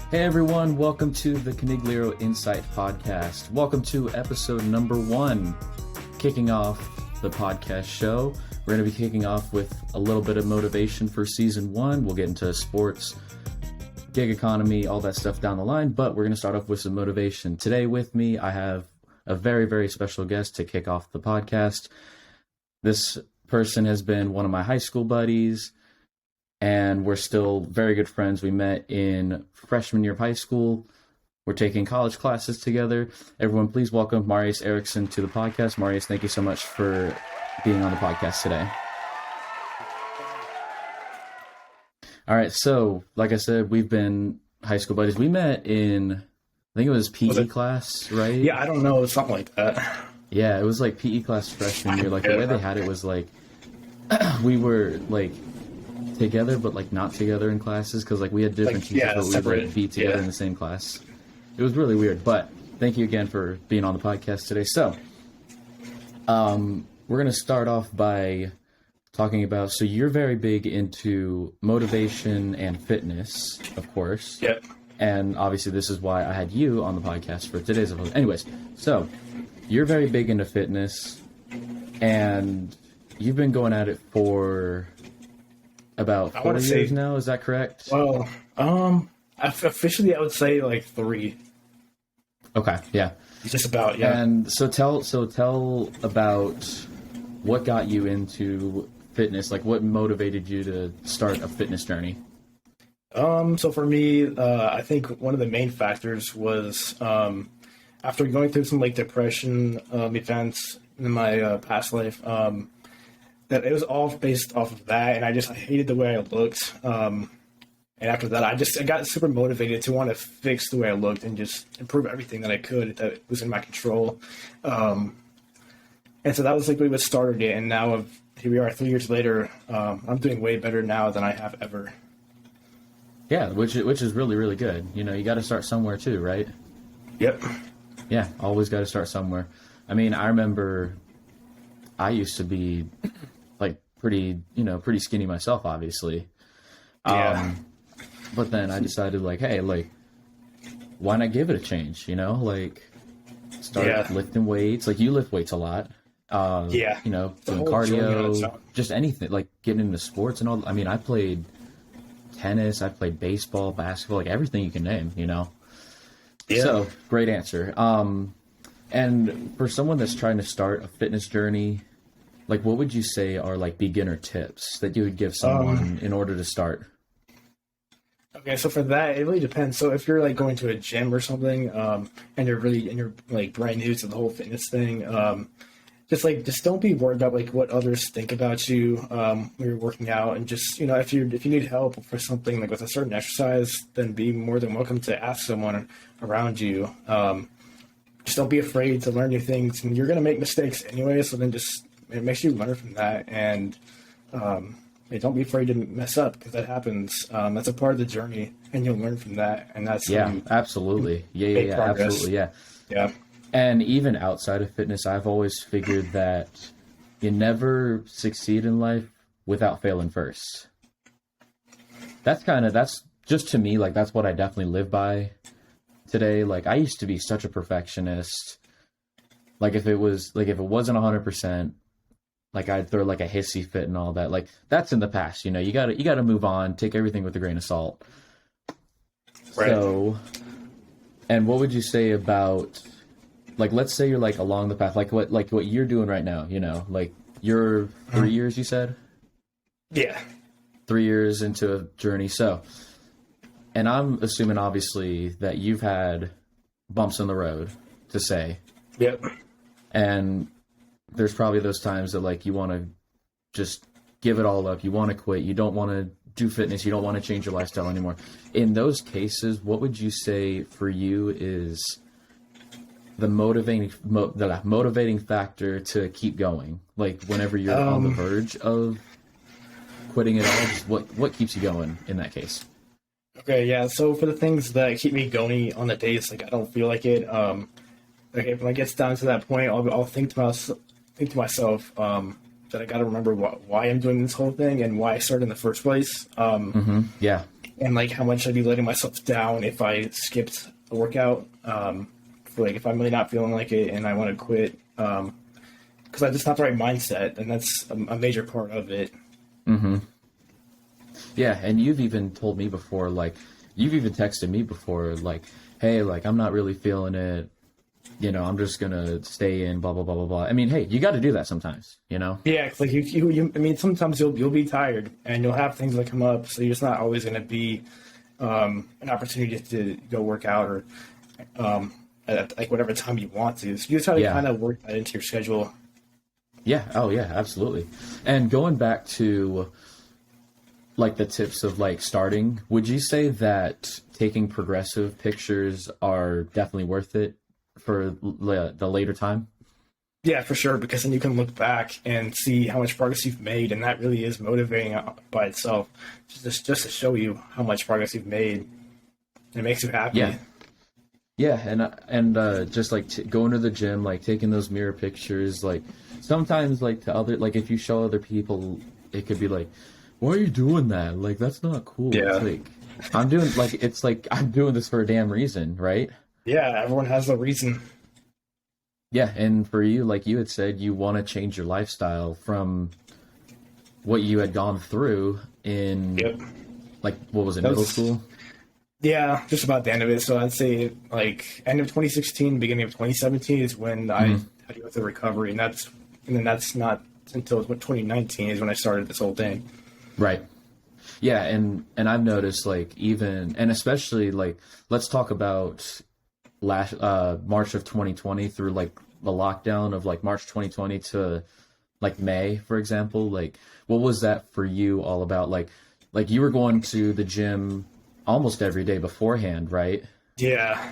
Hey everyone, welcome to the Conigliaro Insight Podcast. Welcome to episode number 1, kicking off the podcast show. We're going to be kicking off with a little bit of motivation for season 1. We'll get into sports, gig economy, all that stuff down the line, but we're going to start off with some motivation. Today with me, I have a very, very special guest to kick off the podcast. This person has been one of my high school buddies, and we're still very good friends. We met in freshman year of high school. We're taking college classes together. Everyone, please welcome Marius Erickson to the podcast. Marius, thank you so much for being on the podcast today. All right, so like I said, we've been high school buddies. We met in, I think it was PE class, right? Yeah, I don't know, something like that. Yeah, it was like PE class freshman year. Like the way they had it was like, we were like together but like not together in classes because like we had different teachers, but we would like be together in the same class. It was really weird, but thank you again for being on the podcast today. So we're gonna start off by talking about, so you're very big into motivation and fitness, of course. Yep. And obviously this is why I had you on the podcast for today's episode. Anyways, so you're very big into fitness and you've been going at it for about 4 years now, is that correct? Well, officially I would say like 3. Okay, yeah. Just about, yeah. And so tell about what got you into fitness, like what motivated you to start a fitness journey? So for me, I think one of the main factors was after going through some like depression events in my past life, that it was all based off of that, and I hated the way I looked. And after that, I got super motivated to want to fix the way I looked and just improve everything that I could that was in my control. And so that was like what started it, and now here we are 3 years later. I'm doing way better now than I have ever. Yeah, which is really, really good. You know, you got to start somewhere too, right? Yep. Yeah, always got to start somewhere. I mean, I remember I used to be like pretty skinny myself, obviously. Yeah. But then I decided like, hey, like, why not give it a change? You know, like start lifting weights. Like you lift weights a lot. Yeah. You know, doing cardio, just anything, like getting into sports and all. I mean, I played tennis, I played baseball, basketball, like everything you can name, you know? Yeah. So great answer. And for someone that's trying to start a fitness journey, like what would you say are like beginner tips that you would give someone in order to start? Okay, so for that, it really depends. So if you're like going to a gym or something, and you're like brand new to the whole fitness thing, just don't be worried about like what others think about you when you're working out, and just, you know, if you need help for something like with a certain exercise, then be more than welcome to ask someone around you. Just don't be afraid to learn new things, and you're gonna make mistakes anyway. So then it makes you learn from that, and don't be afraid to mess up because that happens. That's a part of the journey, and you'll learn from that. And that's absolutely, absolutely, yeah. And even outside of fitness, I've always figured that you never succeed in life without failing first. That's just to me, like that's what I definitely live by today. Like I used to be such a perfectionist. Like if it wasn't 100%, like I'd throw like a hissy fit and all that. Like that's in the past, you know. You gotta move on. Take everything with a grain of salt. Right. So, and what would you say about, like, let's say you're like along the path, like what you're doing right now, you know, like you're 3 years, you said? Yeah. 3 years into a journey. So, and I'm assuming obviously that you've had bumps in the road, to say. Yep. And there's probably those times that like you want to just give it all up. You want to quit. You don't want to do fitness. You don't want to change your lifestyle anymore. In those cases, what would you say for you is the motivating factor to keep going? Like whenever you're on the verge of quitting it all, just what keeps you going in that case? Okay, yeah. So for the things that keep me going on the days like I don't feel like it, okay, when I get down to that point, I'll think to myself that I got to remember why I'm doing this whole thing and why I started in the first place. Yeah. and like how much I'd be letting myself down if I skipped a workout. Like if I'm really not feeling like it and I want to quit, because I just not the right mindset, and that's a major part of it. Mm-hmm. Yeah, and you've even told me before, like, you've even texted me before, like, hey, like, I'm not really feeling it, you know, I'm just gonna stay in, blah, blah, blah, blah, blah. I mean, hey, you got to do that sometimes, you know? Yeah, it's like you I mean, sometimes you'll be tired, and you'll have things that come up, so you're just not always going to be an opportunity to go work out or at like whatever time you want to. So you just try to kind of work that into your schedule. Yeah. Oh, yeah, absolutely. And going back to like the tips of like starting, would you say that taking progressive pictures are definitely worth it for the later time? Yeah, for sure, because then you can look back and see how much progress you've made, and that really is motivating by itself, just to show you how much progress you've made. And it makes you happy. Yeah, and just like going to the gym, like taking those mirror pictures, like sometimes like to other, like if you show other people, it could be like, why are you doing that? Like that's not cool. Yeah. It's like I'm doing this for a damn reason, right? Yeah, everyone has a reason. Yeah, and for you, like you had said, you want to change your lifestyle from what you had gone through in, like, what was it, middle school? Yeah, just about the end of it. So I'd say like end of 2016, beginning of 2017 is when I had to go through recovery, and then that's not until 2019 is when I started this whole thing. Right. Yeah, and I've noticed like even, and especially like, let's talk about March of 2020 through like the lockdown of like March 2020 to like May, for example. Like, what was that for you all about? Like you were going to the gym almost every day beforehand, right? Yeah.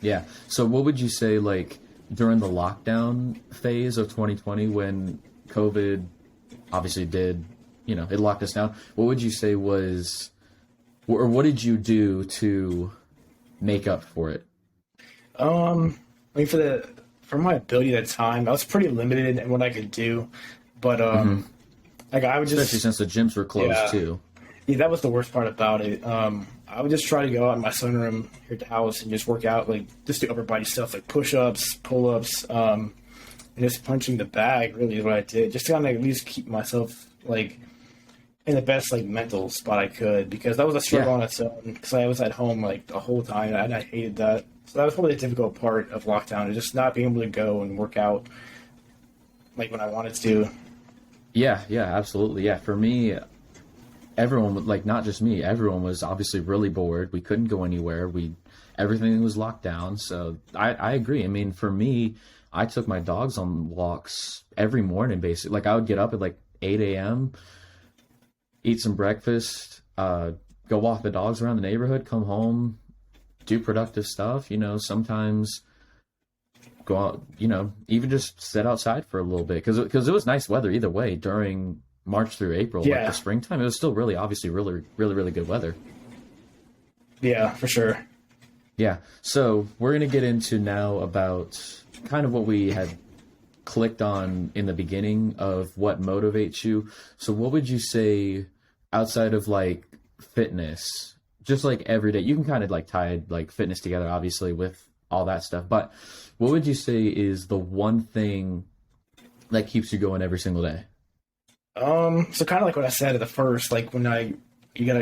Yeah. So what would you say, like, during the lockdown phase of 2020 when COVID obviously did, you know, it locked us down, what would you say was, or what did you do to make up for it? I mean, for my ability at the time, I was pretty limited in what I could do, but like I would just, especially since the gyms were closed too. Yeah, that was the worst part about it. I would just try to go out in my sunroom here at the house and just work out, like just do upper body stuff like push-ups, pull-ups, and just punching the bag. Really, is what I did, just to kind of at least keep myself like in the best like mental spot I could, because that was a struggle on its own. Because I was at home like the whole time, and I hated that. So that was probably the difficult part of lockdown, is just not being able to go and work out like when I wanted to. Yeah, absolutely. Yeah, for me, everyone, like not just me, everyone was obviously really bored. We couldn't go anywhere. Everything was locked down. So I agree. I mean, for me, I took my dogs on walks every morning, basically. Like I would get up at like 8 a.m., eat some breakfast, go walk the dogs around the neighborhood, come home, do productive stuff, you know, sometimes go out, you know, even just sit outside for a little bit, because it was nice weather either way during March through April. Like the springtime, it was still really, obviously really, really, really good weather. Yeah, for sure. Yeah. So we're going to get into now about kind of what we had clicked on in the beginning of what motivates you. So what would you say outside of like fitness, just like every day, you can kind of like tie like fitness together, obviously, with all that stuff, but what would you say is the one thing that keeps you going every single day? So kind of like what I said at the first, like when you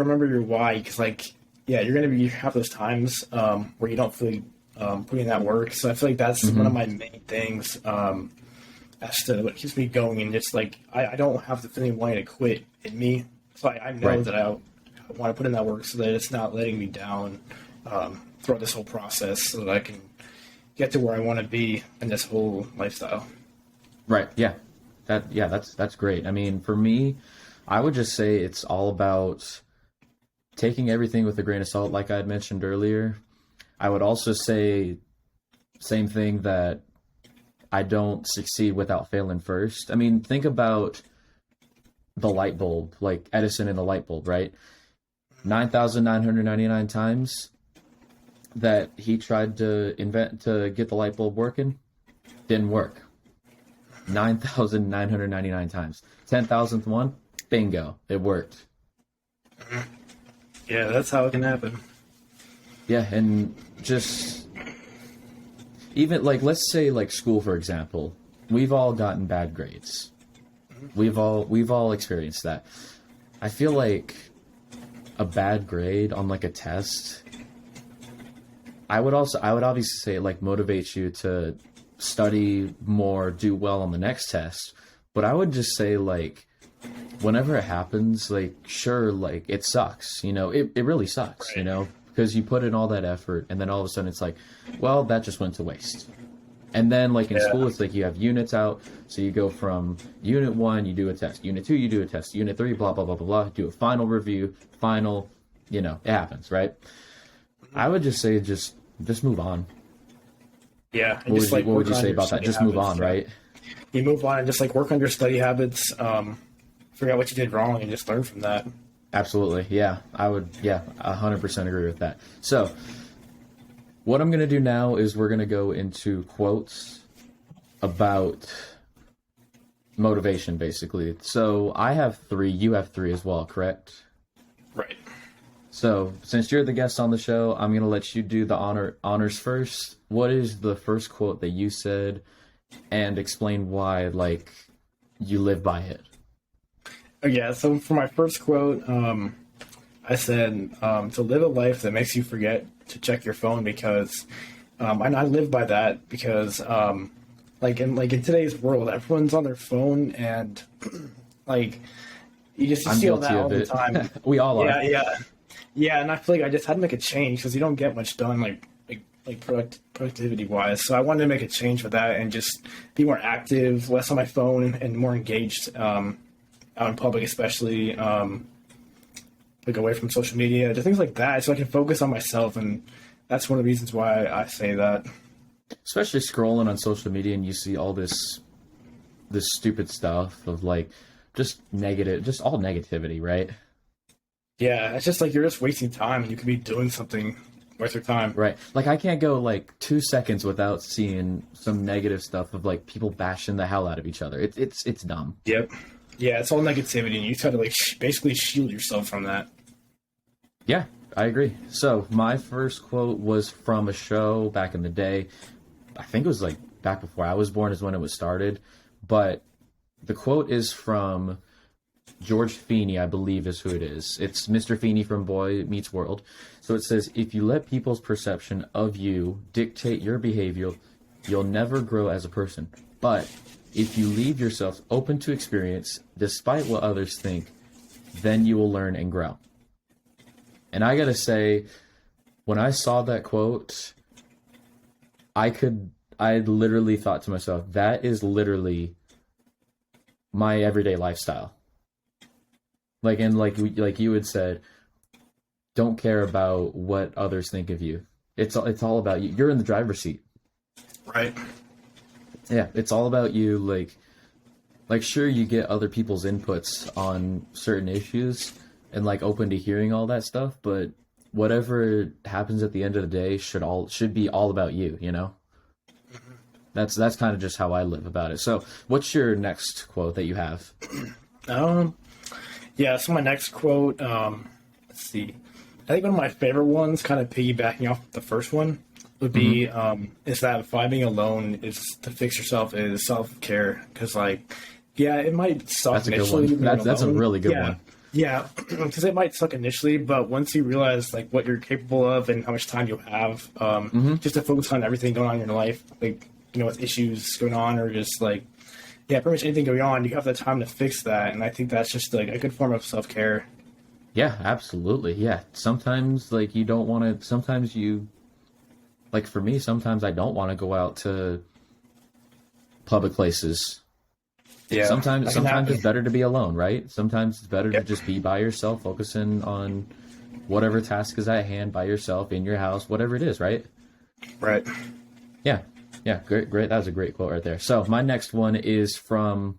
remember your why, because like, yeah, you have those times where you don't feel putting in that work. So I feel like that's one of my main things as to what keeps me going, and just like I don't have the feeling wanting to quit in me. So I know that I want to put in that work so that it's not letting me down throughout this whole process, so that I can get to where I want to be in this whole lifestyle. Right. Yeah. That's great. I mean, for me, I would just say it's all about taking everything with a grain of salt, like I had mentioned earlier. I would also say same thing, that I don't succeed without failing first. I mean, think about the light bulb, like Edison and the light bulb, right? 9,999 times that he tried to invent to get the light bulb working, didn't work. 9,999 times. 10,000th one, bingo, it worked. Yeah, that's how it can happen. Yeah, and just even like let's say like school for example, we've all gotten bad grades. We've all experienced that. I feel like a bad grade on like a test, I would obviously say it like motivates you to study more, do well on the next test. But I would just say like whenever it happens, like sure, like it sucks, it really sucks, Right. because you put in all that effort and then all of a sudden it's like, well, that just went to waste. And then like in school, it's like you have units out. So you go from unit 1, you do a test. Unit 2, you do a test. Unit 3, blah, blah, blah, blah, blah. Do a final review, it happens, right? I would just say just move on. Yeah. And What would you say about that? Just move on, right? You move on and just like work on your study habits, figure out what you did wrong and just learn from that. Absolutely. Yeah. I would, 100% agree with that. So what I'm going to do now is we're going to go into quotes about motivation, basically. So I have 3, you have 3 as well, correct? Right. So since you're the guest on the show, I'm going to let you do the honors first. What is the first quote that you said and explain why, like, you live by it? Yeah, so for my first quote, I said to live a life that makes you forget to check your phone because and I live by that because like in today's world, everyone's on their phone and like you see all that all the time. We all are. Yeah, and I feel like I just had to make a change because you don't get much done like productivity wise. So I wanted to make a change with that and just be more active, less on my phone, and more engaged out in public, especially like away from social media, just things like that, so I can focus on myself. And that's one of the reasons why I say that. Especially scrolling on social media and you see all this stupid stuff of like just all negativity, right? Yeah, it's just like you're just wasting time and you could be doing something worth your time. Right. Like I can't go like 2 seconds without seeing some negative stuff of like people bashing the hell out of each other. It's dumb. Yep. Yeah, it's all negativity and you try to like basically shield yourself from that. Yeah, I agree. So my first quote was from a show back in the day. I think it was like back before I was born is when it was started. But the quote is from George Feeney, I believe is who it is. It's Mr. Feeney from Boy Meets World. So it says, if you let people's perception of you dictate your behavior, you'll never grow as a person. But if you leave yourself open to experience, despite what others think, then you will learn and grow. And I gotta say, when I saw that quote, I literally thought to myself, that is literally my everyday lifestyle. Like you had said, don't care about what others think of you. It's all about you. You're in the driver's seat. Right. Yeah, it's all about you. Like sure, you get other people's inputs on certain issues and like open to hearing all that stuff, but whatever happens at the end of the day should be all about you, Mm-hmm. That's kind of just how I live about it. So what's your next quote that you have? Yeah, so my next quote, let's see. I think one of my favorite ones, kind of piggybacking off the first one, would be is that finding alone is to fix yourself is self-care. Because, like, yeah, it might suck That's a good initially. one. That's a really good one. Yeah, because it might suck initially, but once you realize, like, what you're capable of and how much time you have, just to focus on everything going on in your life, like, with issues going on or just, like, yeah, pretty much anything going on, you have the time to fix that. And I think that's just, like, a good form of self-care. Yeah, absolutely. Yeah. Sometimes, like, you don't want to, sometimes you, like, for me, sometimes I don't want to go out to public places. Yeah. Sometimes it's better to be alone, right? Sometimes it's better to just be by yourself, focusing on whatever task is at hand by yourself in your house, whatever it is, right? Right. Yeah. Yeah. Great. That was a great quote right there. So my next one is from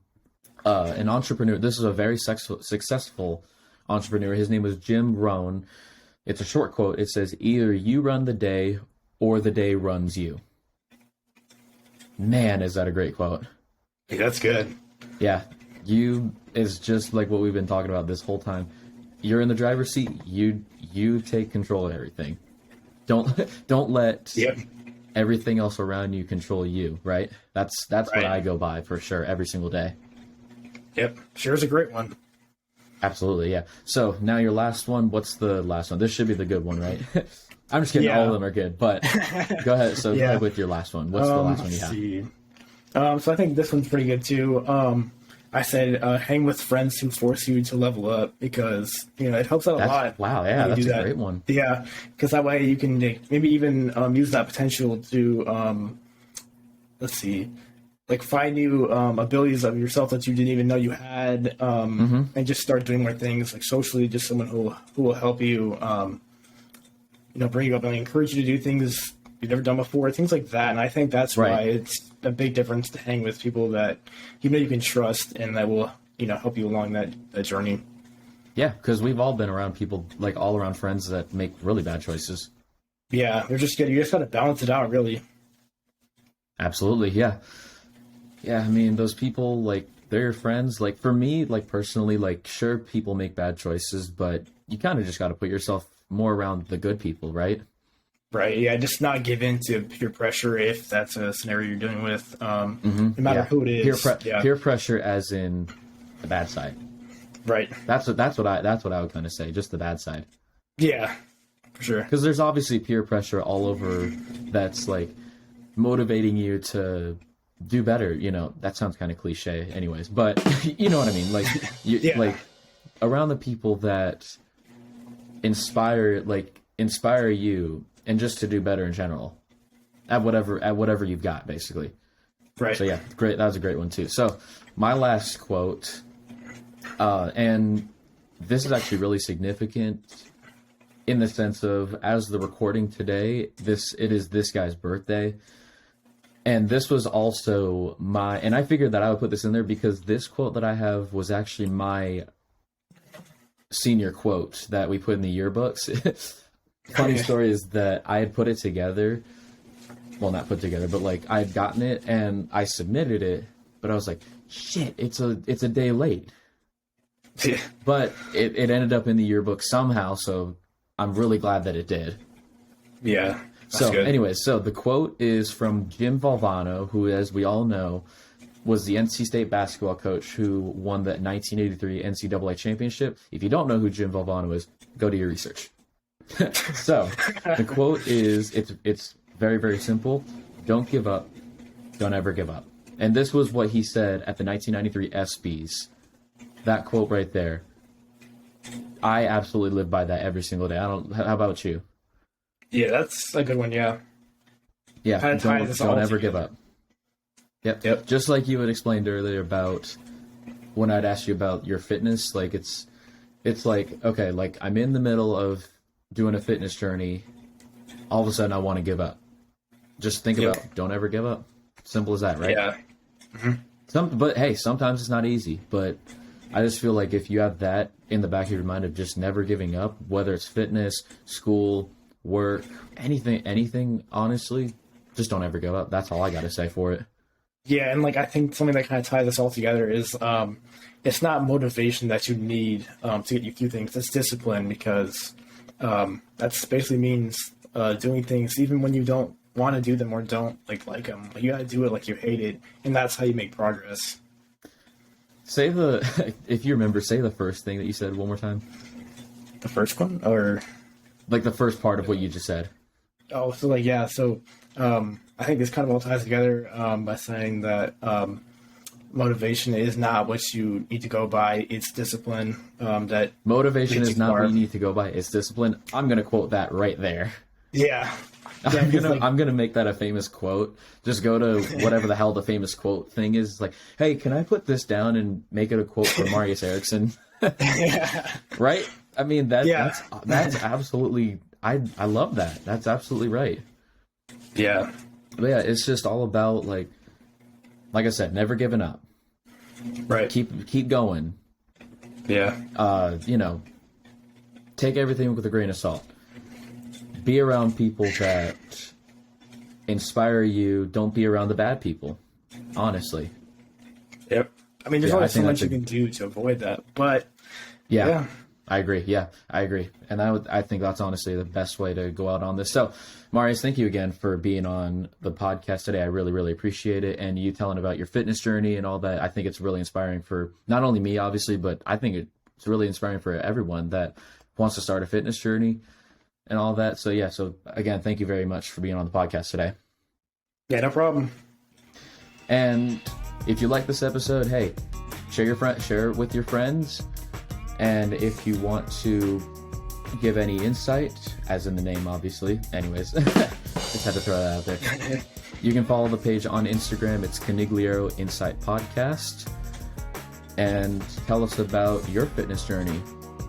an entrepreneur. This is a very successful entrepreneur. His name was Jim Rohn. It's a short quote. It says, either you run the day or the day runs you. Man, is that a great quote. Yeah, that's good. Yeah, you is just like what we've been talking about this whole time. you're in the driver's seat. You take control of everything. Don't let everything else around you control you, right? That's right. What I go by for sure every single day. Yep. Sure is a great one. Absolutely, yeah. So now your last one. What's the last one? This should be the good one, right? I'm just kidding. Yeah. All of them are good, but go ahead. So go ahead with your last one. What's the last one you have? See. So I think this one's pretty good too. I said hang with friends who force you to level up because it helps out a lot. Wow, yeah, that's a great one. Yeah, because that way you can maybe even use that potential to like find new abilities of yourself that you didn't even know you had, and just start doing more things like socially. Just someone who will help you, bring you up and encourage you to do things you've never done before, things like that. And I think that's why it's a big difference to hang with people that you can trust and that will help you along that journey. Yeah, because we've all been around people, like all around friends that make really bad choices. Yeah, they're just good. You just got to balance it out, really. Absolutely, yeah. Yeah, I mean, those people, like, they're your friends. Like, for me, like, personally, like, sure, people make bad choices, but you kind of just got to put yourself more around the good people, right? Right, yeah, just not give in to peer pressure if that's a scenario you're dealing with, no matter who it is. Peer pressure as in the bad side. Right. That's what I would kind of say, just the bad side. Yeah, for sure. Because there's obviously peer pressure all over that's, like, motivating you to do better. That sounds kind of cliche anyways, but you know what I mean? Like, like around the people that inspire you and just to do better in general at whatever you've got, basically. Right. So yeah, great. That was a great one too. So my last quote, and this is actually really significant in the sense of, as the recording today, it is this guy's birthday. And this was also and I figured that I would put this in there because this quote that I have was actually my senior quote that we put in the yearbooks. Funny story is that I had put it together. Well, not put together, but like I had gotten it and I submitted it, but I was like, shit, it's a day late. But it ended up in the yearbook somehow, so I'm really glad that it did. Yeah. So anyways, so the quote is from Jim Valvano, who, as we all know, was the NC State basketball coach who won the 1983 NCAA championship. If you don't know who Jim Valvano is, go do your research. So the quote is, it's very, very simple. Don't give up. Don't ever give up. And this was what he said at the 1993 ESPYs. That quote right there. I absolutely live by that every single day. How about you? Yeah, that's a good one, yeah. Yeah, don't ever give up. Yep. Just like you had explained earlier about when I'd asked you about your fitness, like it's like, okay, like I'm in the middle of doing a fitness journey. All of a sudden I want to give up. Just think about, don't ever give up. Simple as that, right? Yeah. Mm-hmm. But hey, sometimes it's not easy, but I just feel like if you have that in the back of your mind of just never giving up, whether it's fitness, school, work, anything, honestly, just don't ever give up. That's all I got to say for it. Yeah, and like I think something that kind of ties this all together is it's not motivation that you need to get you through things. It's discipline, because that basically means doing things even when you don't want to do them or don't like them. You got to do it like you hate it, and that's how you make progress. If you remember, say the first thing that you said one more time. The first one, or like the first part of what you just said. Oh, so like, yeah. So I think this kind of all ties together by saying that motivation is not what you need to go by. It's discipline. That motivation is not what you need to go by. It's discipline. I'm going to quote that right there. Yeah. I'm gonna make that a famous quote. Just go to whatever the hell the famous quote thing is. Like, hey, can I put this down and make it a quote from Marius Erickson? Yeah. Right? I mean, that's absolutely. I love that. That's absolutely right. Yeah. But yeah, it's just all about like I said, never giving up. Right. Keep going. Yeah. Take everything with a grain of salt. Be around people that inspire you. Don't be around the bad people. Honestly. Yep. I mean, there's only so much you can do to avoid that, but yeah. I agree. Yeah, I agree. And I think that's honestly the best way to go out on this. So, Marius, thank you again for being on the podcast today. I really, really appreciate it. And you telling about your fitness journey and all that. I think it's really inspiring for not only me, obviously, but I think it's really inspiring for everyone that wants to start a fitness journey and all that. So, yeah. So, again, thank you very much for being on the podcast today. Yeah, no problem. And if you like this episode, hey, share it with your friends. And if you want to give any insight, as in the name, obviously, anyways, just had to throw that out there. You can follow the page on Instagram. It's Conigliaro Insight Podcast. And tell us about your fitness journey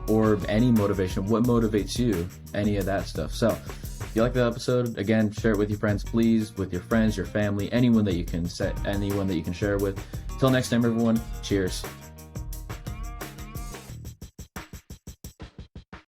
or any motivation. What motivates you? Any of that stuff. So if you like the episode, again, share it with your friends, please, with your friends, your family, anyone that you can share with. Till next time, everyone. Cheers.